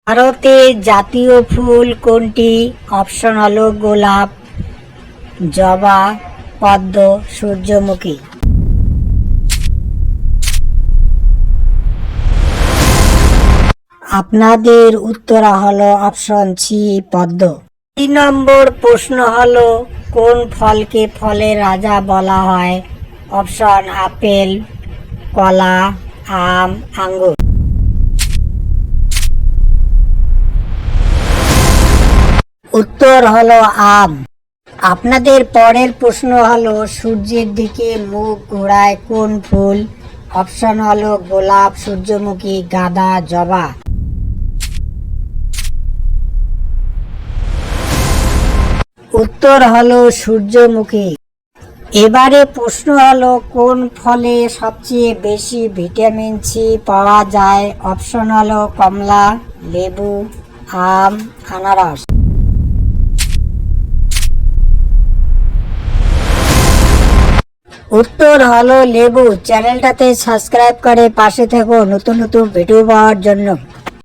ভারতের জাতীয় ফুল কোনটি? অপশন হলো গোলাপ, জবা, পদ্ম, সূর্যমুখী। আপনাদের উত্তর হলো অপশন সি, পদ্ম। 3 নম্বর প্রশ্ন হলো কোন ফলকে ফলের রাজা বলা হয়? অপশন আপেল, কলা, আম, আঙ্গুর। উত্তর হলো আম। আপনাদের পরের প্রশ্ন হলো সূর্যের দিকে মুখ ঘোরায় কোন ফুল? অপশন হলো গোলাপ, সূর্যমুখী, গাঁদা, জবা। উত্তর হলো সূর্যমুখী। এবারে প্রশ্ন হলো কোন ফলে সবচেয়ে বেশি ভিটামিন সি পাওয়া যায়? অপশন হলো কমলা, লেবু, আম, আনারস। উত্তর হলো লেবু। চ্যানেলটাতে সাবস্ক্রাইব করে পাশে থেকো নতুন নতুন ভিডিও পাওয়ার জন্য।